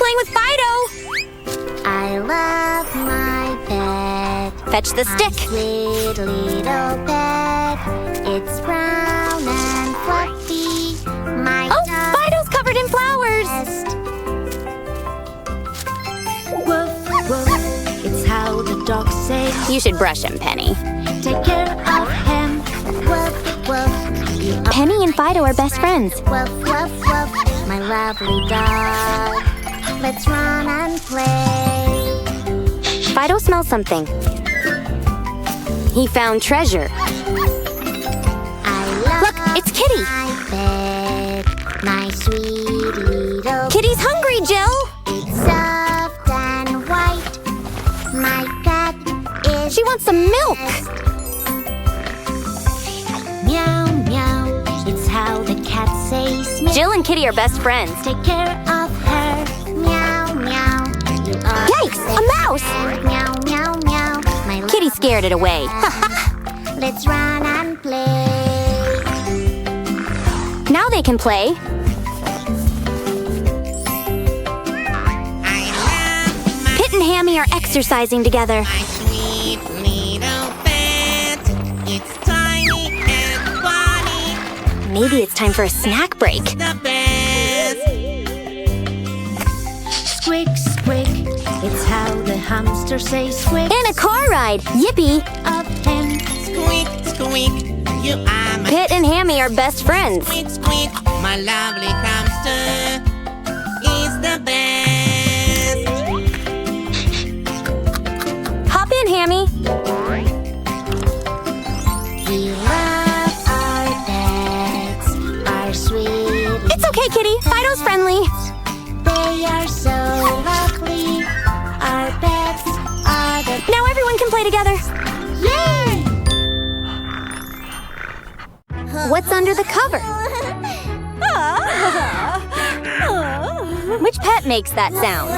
playing with Fido! I love my pet. Fetch the stick. Sweet little pet. It's brown and fluffy. My Oh, dog Fido's covered in flowers! best. Woof, woof. It's how the dogs say. You should brush him, Penny. Take care of him. Woof, woof. You are Penny and Fido are best friends. Woof, woof, woof. My lovely dog. Let's run and play. Fido smells something. He found treasure. I love Look, it's Kitty. my pet. My sweet little Kitty's hungry, Jill! It's soft and white. My cat is She wants some milk! meow meow. It's how the cat says meow. Jill and Kitty are best friends. Take care of her. Meow meow. You are Yikes, a mouse! meow meow meow. My Kitty scared it away. Let's run and play. Now they can play. Pit and Hammy are exercising together. My sweet little pet. It's tiny and funny. Maybe it's time for a snack break. The best. Squeak squeak. It's how the hamster says squeak. And a car ride! Yippee! Of him. Squeak, squeak. You are my Pit and Hammy are best friends. squeak, squeak. My lovely hamster is the best. Hop in, Hammy. We love our pets. Our sweet. It's okay, Kitty. Fido's friendly. They are so lovely. Our pets are the Now everyone can play together. Yay! What's under the cover? Which pet makes that sound?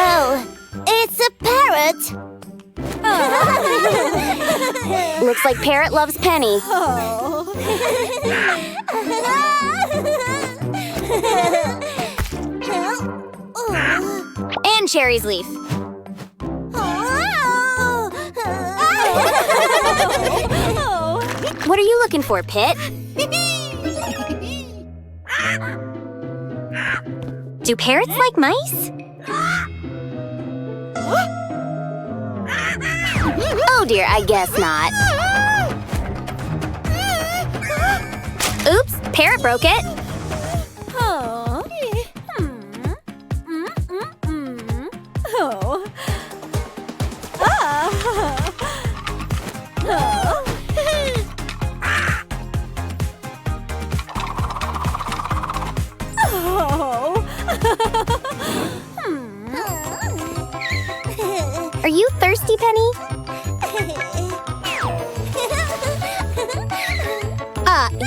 Oh, it's a parrot. Looks like Parrot loves Penny. And Cherry's leaf. What are you looking for, Pit? Do parrots like mice? Oh dear, I guess not. Oops, Parrot broke it. Are you thirsty, Penny?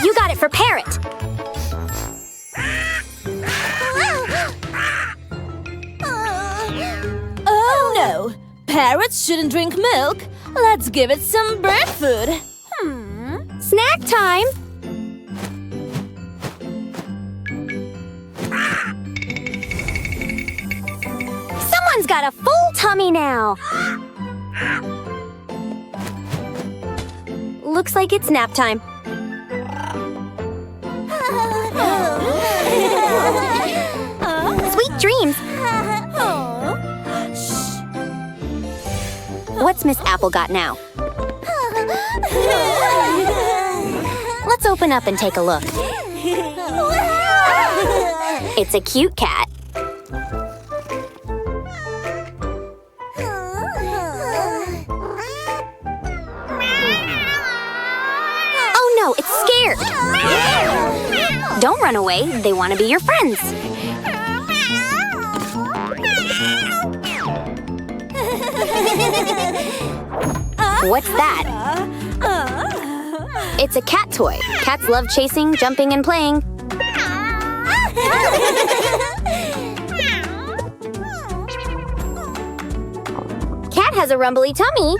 You got it for Parrot. Oh no! Parrots shouldn't drink milk. Let's give it some bird food. Snack time! Someone's got a full tummy now. Looks like it's nap time. Sweet dreams. What's Miss Apple got now? Let's open up and take a look. It's a cute cat. Oh no, it's scared. Don't run away. They want to be your friends. What's that? It's a cat toy. Cats love chasing, jumping, and playing. Cat cat has a rumbly tummy.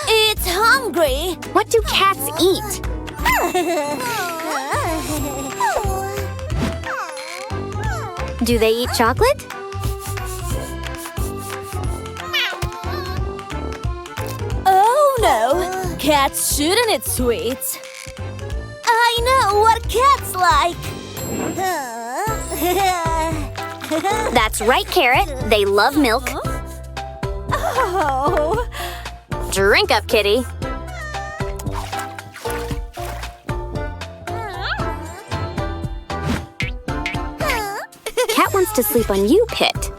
It's hungry. What do cats eat? Do they eat chocolate? Oh no, cats shouldn't eat sweets. I know what cats like. That's right, Carrot. They love milk. Oh. Drink up, kitty. Cat wants to sleep on you, Pit.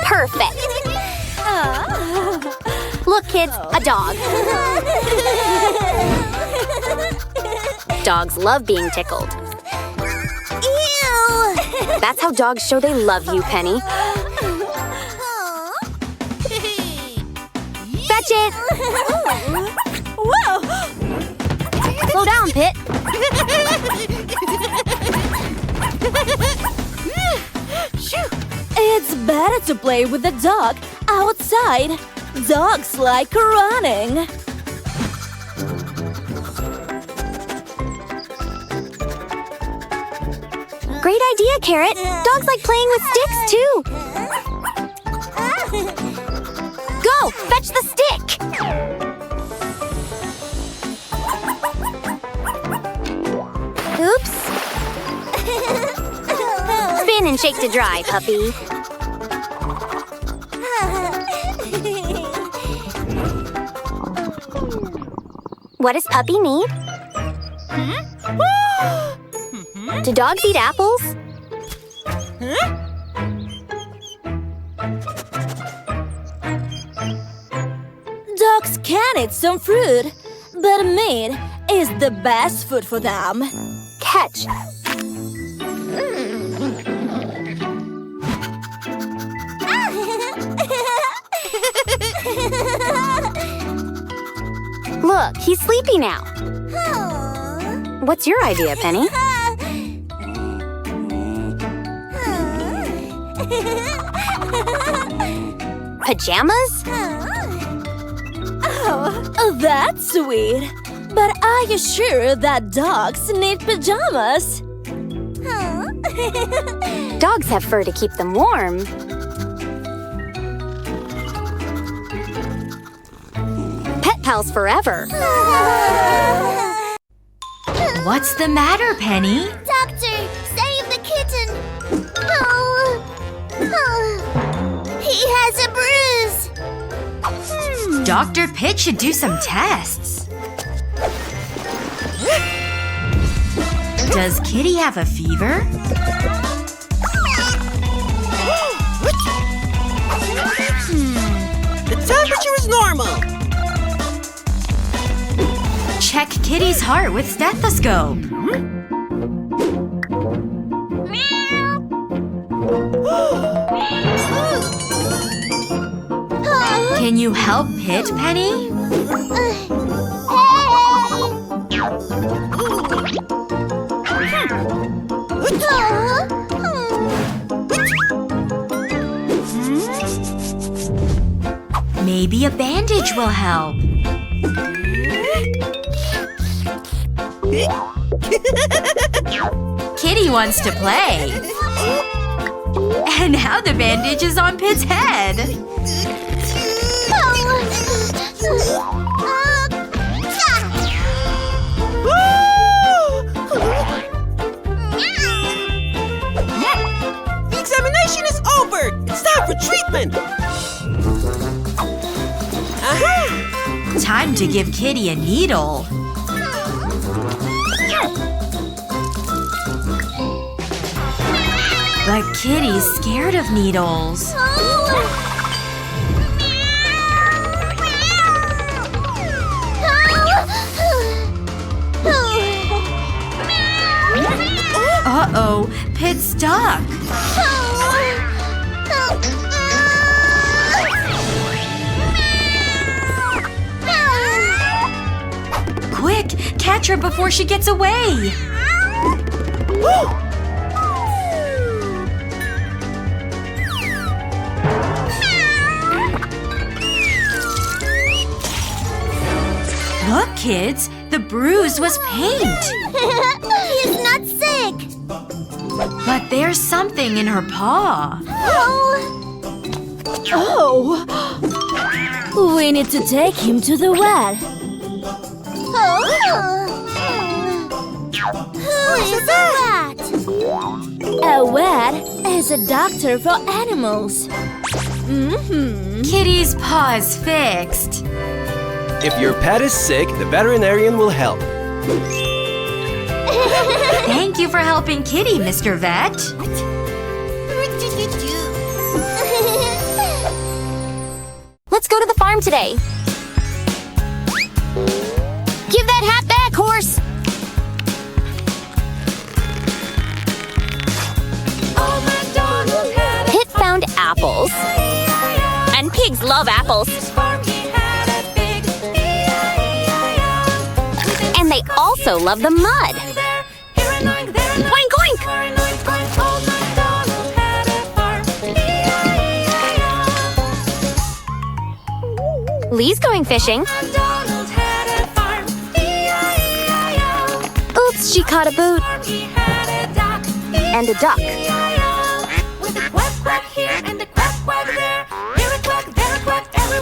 Perfect. Look, kids, a dog. Dogs love being tickled. Ew. That's how dogs show they love you, Penny. Fetch it! Whoa. Slow down, Pit. It's better to play with the dog outside. Dogs like running. Great idea, Carrot. Dogs like playing with sticks, too. Go! Fetch the stick! Oops. Spin and shake to dry, puppy. What does Puppy need? Do dogs eat apples? Dogs can eat some fruit, but meat is the best food for them. Catch. Look, he's sleepy now. What's your idea, Penny? Pajamas? Oh, that's sweet. But are you sure that dogs need pajamas? Dogs have fur to keep them warm. Pet pals forever. What's the matter, Penny? Doctor, save the kitten! He has a bruise! Dr. Pitt should do some tests. Does Kitty have a fever? The temperature is normal. Check Kitty's heart with stethoscope. Can you help Pitt, Penny? Maybe a bandage will help. Kitty wants to play. And now the bandage is on Pitt's head. The examination is over. It's time for treatment. Aha! Time to give Kitty a needle. But Kitty's scared of needles. Uh-oh, Pitt's stuck. Quick, catch her before she gets away. kids. The bruise was paint. He's not sick. But there's something in her paw. Oh! We need to take him to the vet. Who is that? A vet is a doctor for animals. Kitty's paw is fixed. If your pet is sick, the veterinarian will help. Thank you for helping Kitty, Mr. Vet. Let's go to the farm today. Give that hat back, horse! Pit found apples. And pigs love apples. And they also love the mud. Oink, oink! Lee's going fishing. Oops, she caught a boot. And a duck.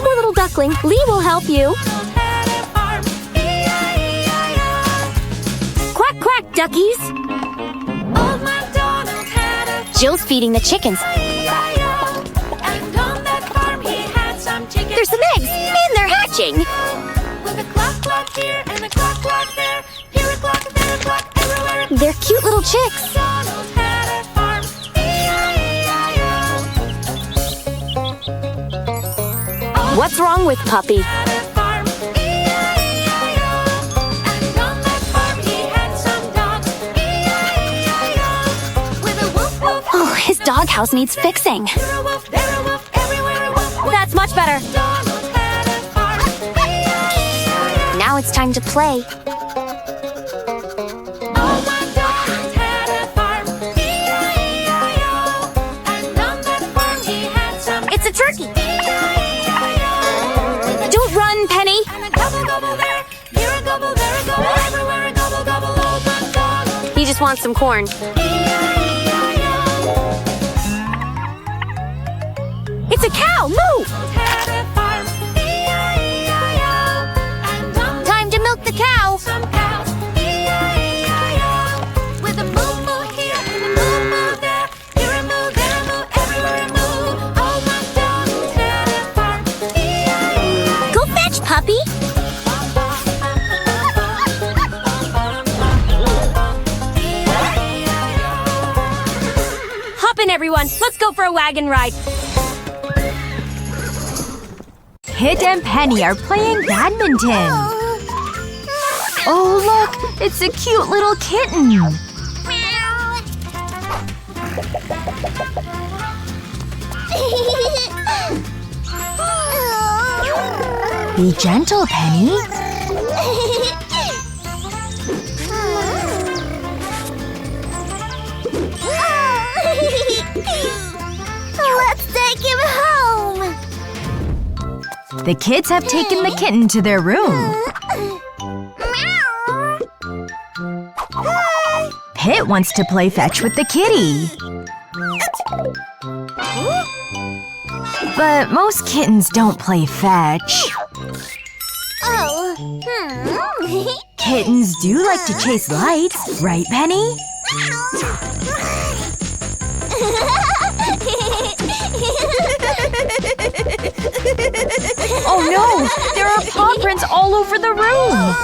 Poor little duckling. Lee will help you. Quack, quack, duckies. Jill's feeding the chickens. There's some eggs, and they're hatching. They're cute little chicks. What's wrong with Puppy? Oh, his doghouse needs fixing. That's much better. Now it's time to play. It's a turkey. Don't run, Penny. He just wants some corn. It's a cow! Move! Time to milk the cow! Go fetch, puppy! Hop in, everyone! Let's go for a wagon ride! Kit and Penny are playing badminton. Oh, look! It's a cute little kitten. Be gentle, Penny. Let's take him home. The kids have taken the kitten to their room. Pit wants to play fetch with the kitty. But most kittens don't play fetch. Kittens do like to chase lights, right, Penny? Oh no! There are paw prints all over the room!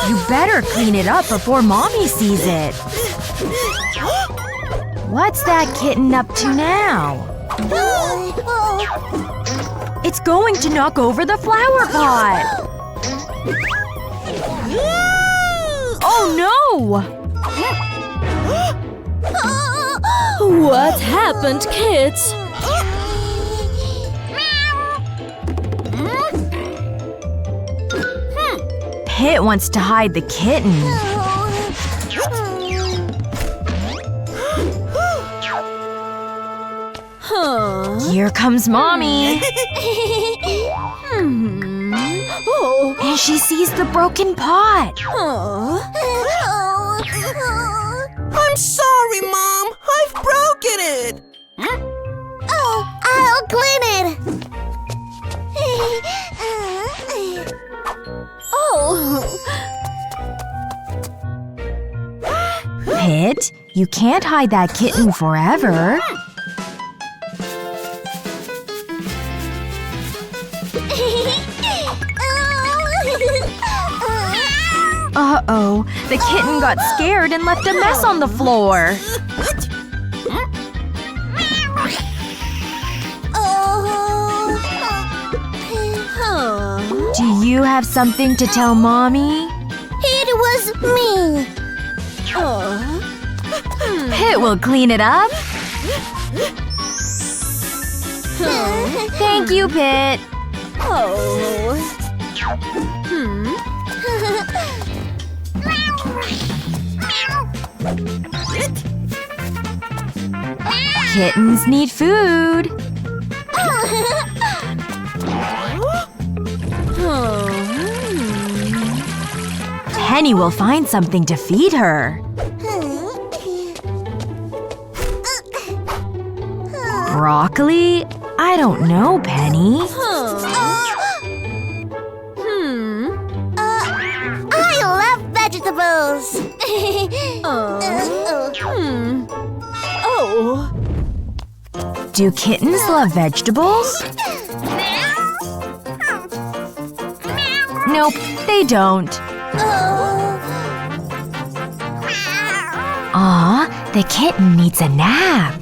You better clean it up before Mommy sees it. What's that kitten up to now? It's going to knock over the flower pot! Oh no! What happened, kids? Pit wants to hide the kitten. Here comes Mommy. Oh. And she sees the broken pot. I'm sorry, Mom. I've broken it. I'll clean it. Pit, you can't hide that kitten forever. Uh-oh, the kitten got scared and left a mess on the floor. Do you have something to tell Mommy? It was me. Pit will clean it up. Thank you, Pit. Kittens need food. Penny will find something to feed her. Broccoli? I don't know, Penny. I love vegetables. Do kittens love vegetables? Nope, they don't. Aw, the kitten needs a nap.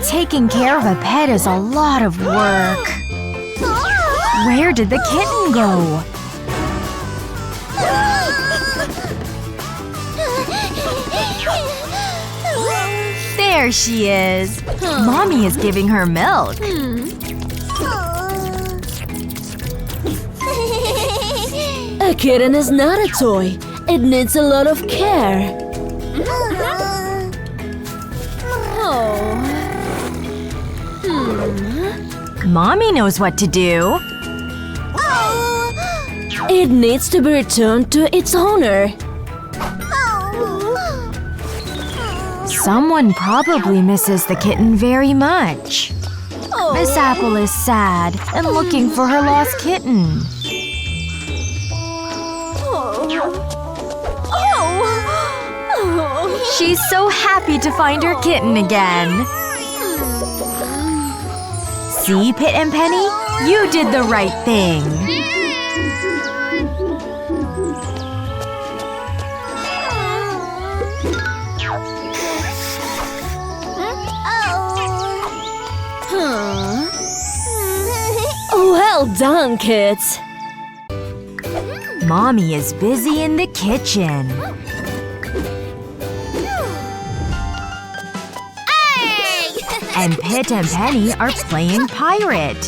Taking care of a pet is a lot of work. Where did the kitten go? There she is. Mommy is giving her milk. A kitten is not a toy. It needs a lot of care. Mommy knows what to do. It needs to be returned to its owner. Someone probably misses the kitten very much. Miss Apple is sad and looking for her lost kitten. She's so happy to find her kitten again. See, Pit and Penny? You did the right thing. Well done, kids. Mommy is busy in the kitchen. And Pit and Penny are playing Pirate.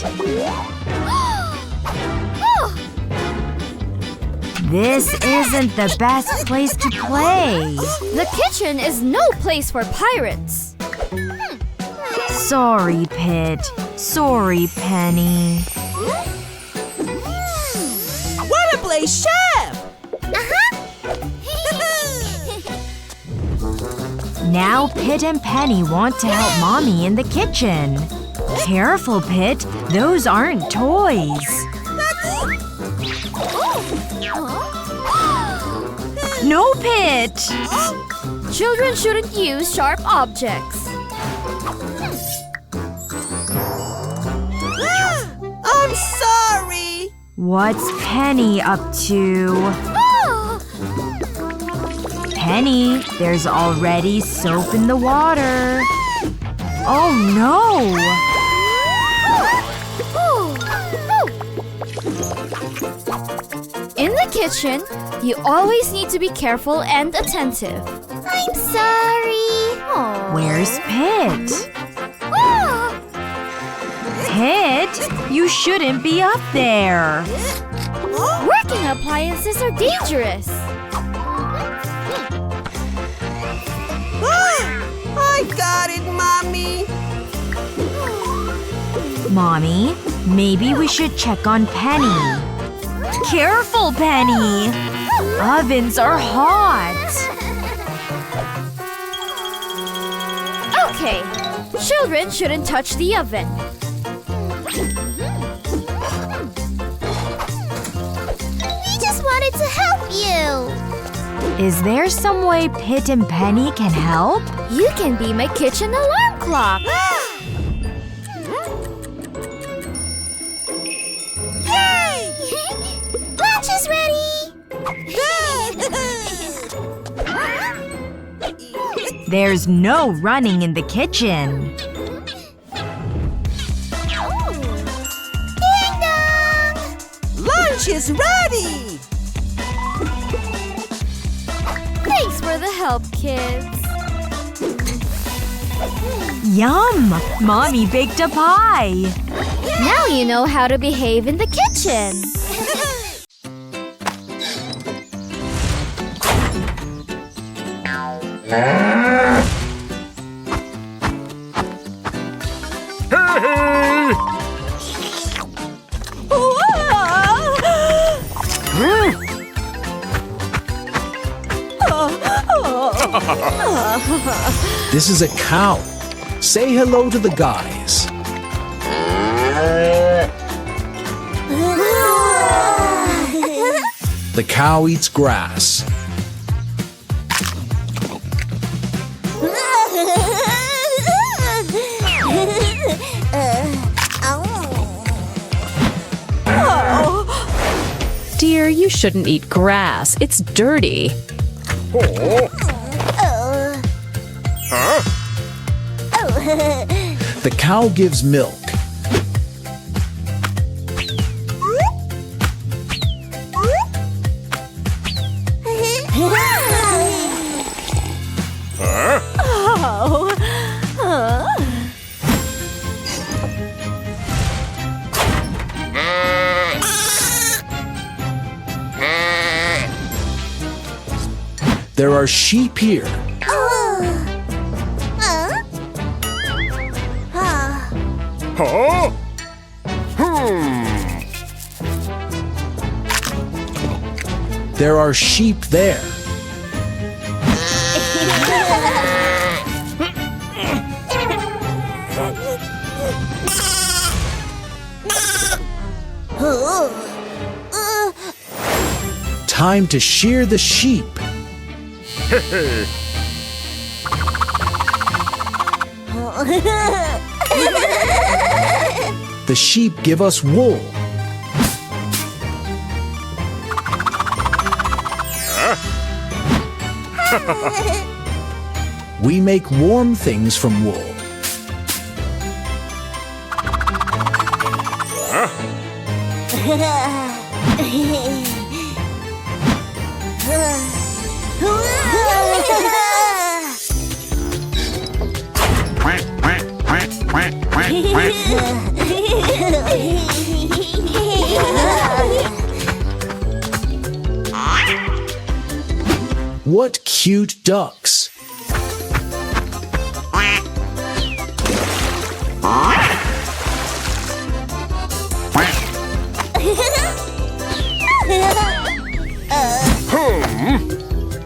This isn't the best place to play. The kitchen is no place for pirates. Sorry, Pit. Sorry, Penny. What a place, Chef! Now Pit and Penny want to help Mommy in the kitchen. Careful, Pit. Those aren't toys. No, Pit! Children shouldn't use sharp objects. I'm sorry! What's Penny up to? Penny, there's already soap in the water. Oh no! In the kitchen, you always need to be careful and attentive. I'm sorry. Where's Pit? Pit, you shouldn't be up there. Working appliances are dangerous. Mommy, maybe we should check on Penny. Careful, Penny! Ovens are hot! Okay. Children shouldn't touch the oven. We just wanted to help you. Is there some way Pit and Penny can help? You can be my kitchen alarm clock. Yay! Lunch is ready. There's no running in the kitchen. Ding dong! Lunch is ready! Thanks for the help, kids. Yum! Mommy baked a pie! Now you know how to behave in the kitchen. This is a cow. Say hello to the guys. The cow eats grass. Dear, you shouldn't eat grass. It's dirty. The cow gives milk. There are sheep here. There are sheep there. Time to shear the sheep. The sheep give us wool. We make warm things from wool. What cute ducks!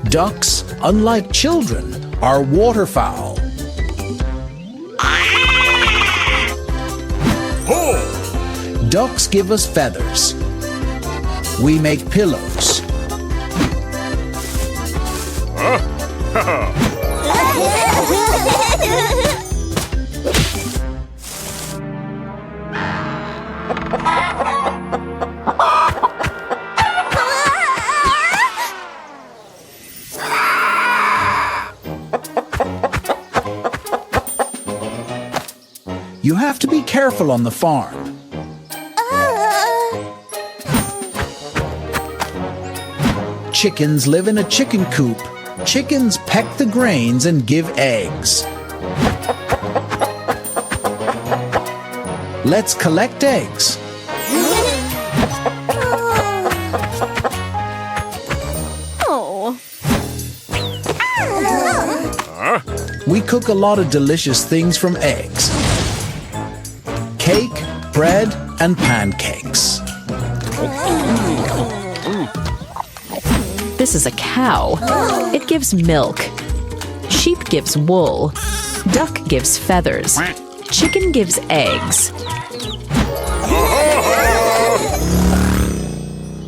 Ducks, unlike children, are waterfowl. Ducks give us feathers. We make pillows. You have to be careful on the farm. Chickens live in a chicken coop. Chickens peck the grains and give eggs. Let's collect eggs. We cook a lot of delicious things from eggs. Cake, bread and pancakes. This is a cow. It gives milk. Sheep gives wool. Duck gives feathers. Chicken gives eggs.